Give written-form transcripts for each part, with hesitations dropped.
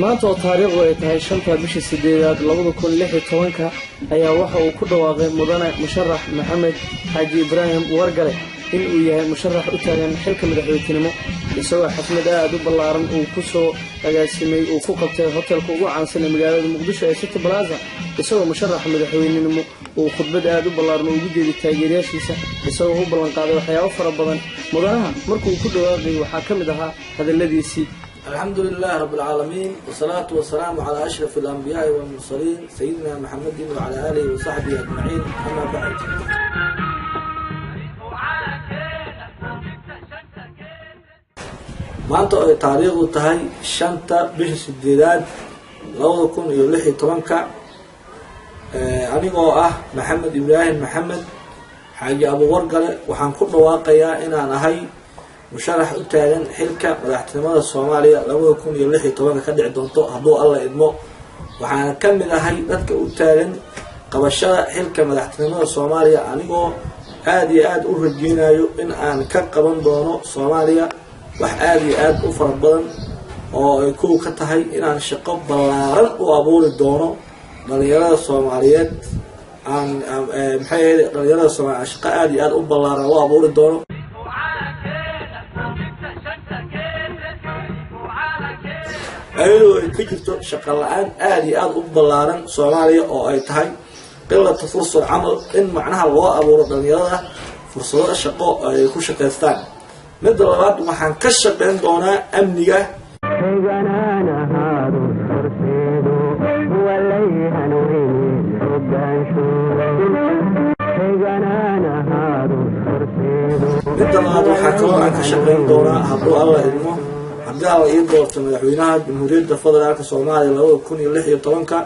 maanta oo taariikhdu ay tahay 5 bisha 8 2016 ayaa waxa uu ku dhawaaqay mudane musharax maxamed xaaji ibraahim wargale in uu yahay musharax u taagan xilka madaxweynenimo isagoo xaflad aad u ballaaran uu ku soo agaasimay uu ku qabtay hotelka ugu caansan ee magaalada muqdisho ee City Plaza isagoo musharax madaxweynenimo uu khudbad aad u ballaaran ugu jeediyay taageerayaashiisa isagoo u ballan qaaday waxyaabo fara badan mudanaha markuu ku dhawaaqay waxa ka mid ahaa hadaladiisii. الحمد لله رب العالمين والصلاة والسلام على أشرف الأنبياء والمرسلين سيدنا محمد وعلى آله وصحبه أجمعين أما بعد. maanta oo taariikhdu tahay 5 bisha 8 2016 anigoo ah maxamed ibraahim maxamed xaaji abu wargale waxaan ku dhawaaqayaa inaan ahay musharax u taagan xilka madaxtinimada Soomaaliya 2016 ka dhici doonto hadduu alla idmo waxaan ka mid ahay dadka u taagan qabashada xilka madaxtinimada Soomaaliya anigoo aad iyo aad u rajeynayo in aan ka qaban doono Soomaaliya wax aad iyo aad u fara badan oo ay ku ka tahay inaan shaqo ballaaran u abuuri doono dhalinyarada Soomaaliyeed aan dhalinyarada Soomaaliyeed shaqo aad iyo aad u ballaaran u abuuri doono ayuu ka jirto shaqo la'aan aad iyo aad u ballaaran Soomaaliya oo ay tahay qillada fursad amal in macnaha loo abuuro dhalinyarada fursado shaqo ay ku shaqeystaan mid labaad waxaan ka shaqeyn doonaa amniga hadduu alla idmo haddii alla ii doorto madaxweynaha jamhuuriyadda federaalka Soomaaliya 2016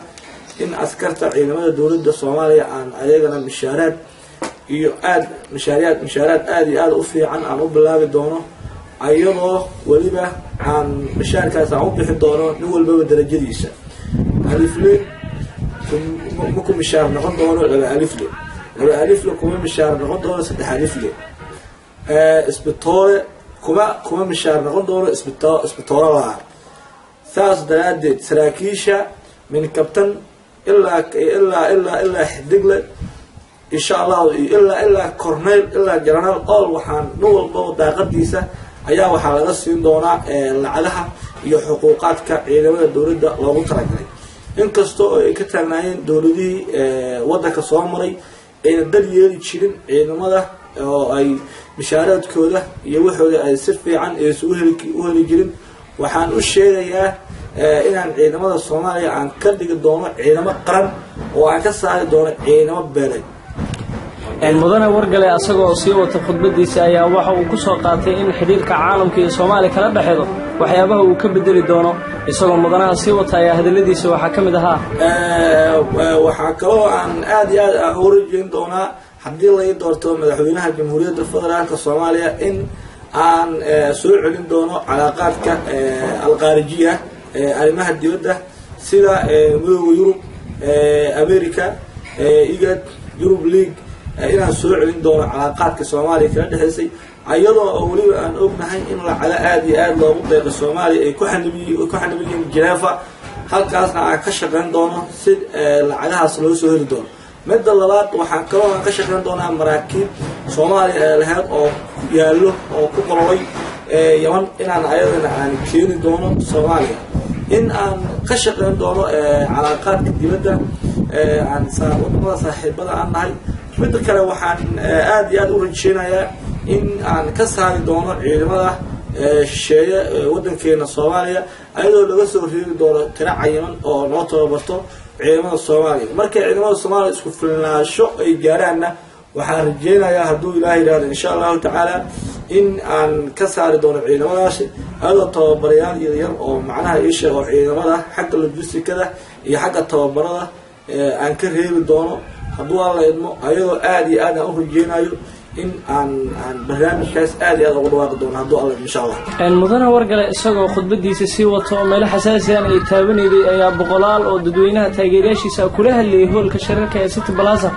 in askarta ciidamada dowladda Soomaaliya aan ayagana mishaaraad iyo mishaaraad aad iyo aad u fiican aan u bilaabi doono ayadoo waliba aan mishaarkaas aan u bixi doono nin walba darajadiisa alifle kuma mishaar noqon doono laba alifle kuma mishaar noqon doono saddex alifle isbitoore kuma mishaar noqon doono isbitoore la saas daraadeed saraakiisha min kabtan ilaa xidigle إن شاء الله إلا كورنيل إلا جنرال أول وحن نول بو داقديسة أيها وحلا نسين دونا لعلها يحقوقات كعيلة الدولة لو ترجع إن كستو كترناين دولدي وضعك صامري إن الدليل يشيلن إن ماذا أي مشارات كوده يوحوا السفي عن سوهل جرين وحن الشيء يا إن عندما الصومالي عن كل دونا عندما قرن وعن كسر دونا عندما بلد mudane wargale asagoo sii wata khudbadiisa ayaa waxa uu ku soo qaatay in xiriirka caalamka iyo Soomaaliya kala dhaxeeyo waxyaabaha uu ka bedeli doono isagoo mudanaha sii wata ayaa hadaladiisa waxa kamid ahaa waxa kaloo aan aad iyo aad u rajeyn doonaa haddii la doorto madaxweynaha jamhuuriyadda federaalka Soomaaliya in aan soo celin doono cilaaqaadka alqaarijiya arrimaha dibadda sida midowga Yurub America IGAD Europe League inaan soo celin doono cilaaqaadka Soomaaliya kala dhaxaysay ayadoo waliba aan ognahay in lacala aad iyo aad loogu deeqo Soomaaliya ay ku xanibiyeen Geneva halkaasna aan ka shaqeyn doono si lacagahaas loo soo heli doono mid labaad waxaan kaloo ka shaqeyn doonaa maraakiib Soomaaliya lahayd oo yaalo oo ku qolay Yaman inaan ayadana aan keeni doono Soomaaliya in aan ka shaqeyn doono cilaaqaadka dibadda aan saaxiibada aan nahay mid kale waxaan aad iyo aad u rajeynayaa in aan ka saari doono ciidamada shisheeye wadankeena Soomaaliya ayadoo laga soo reebi doono tira cayiman oo noo tababarto ciidamada Soomaaliya markay ciidamada Soomaaliya isku filnaansho ay gaaraanna waxaan rajeynayaa hadduu Ilaahay yiraahdo insha Allah taala in aan ka saari doono ciidamadaasi ayadoo tababarayaal yar oo macnaha isha oo ciidamada xagga logistikada iyo xagga tababarada aan ka reebi doono hadduu alla idmo ayadoo aad iyo aad aan u rajeynayo in aan barnaamijkaas aad iyo aad ugu dhawaaqi doono hadduu alla insha Allah mudane wargale isagoo khudbadiisa sii wato meel xasaasi ah ay taabanayday ayaa boqolaal oo dadweynaha taageerayaashiisa kula hadlayay hoolka shirarka ee City Plaza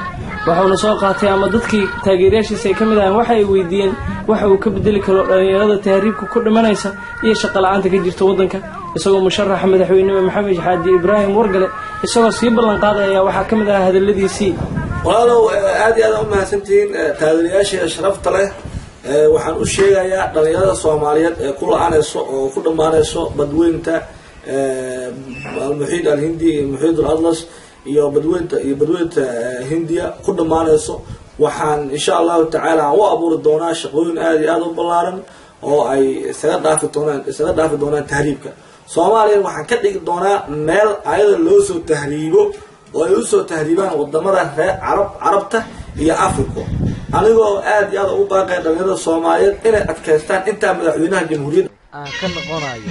waxauna soo qaatay ama dadkii taageerayaashiisa ay ka mid ahaan waxa ay weydiiyeen waxa uu ka bedeli karo dhalinyarada tahriibka ku dhimanaysa iyo shaqo la'aanta ka jirta waddanka isagoo musharaxa madaxweyne maxamed xaaji ibraahim wargale isagoo sii ballan qaadaya waxaa ka mid ah hadalladiisii walaalow aad iyo aad u mahadsantihiin taageerayaasha sharafta leh waxaan u sheegayaa dhalinyarada Soomaaliyeed ee ku la'aanayso oo ku dhamaanayso badweynta المحيط الهندي المحيط الأطلس iyo badweynta Hindiya ku dhamaanayso waxaan insha Allah ta'ala u abuuri doonaa shaqooyin aad iyo aad u ballaaran oo ay isaga dhaafi doonaan tahriibka Soomaaliya waxaan ka dhigi doonaa meel ayada loo soo tahriibo oo ay u soo tahriibaan wadamada reer Carabta iyo Afrika anigoo aad iyo aad ugu baaqay dhalinyarada Soomaaliyeed inay adkaystaan inta madaxweynaha jamhuuriyadda ka noqonayo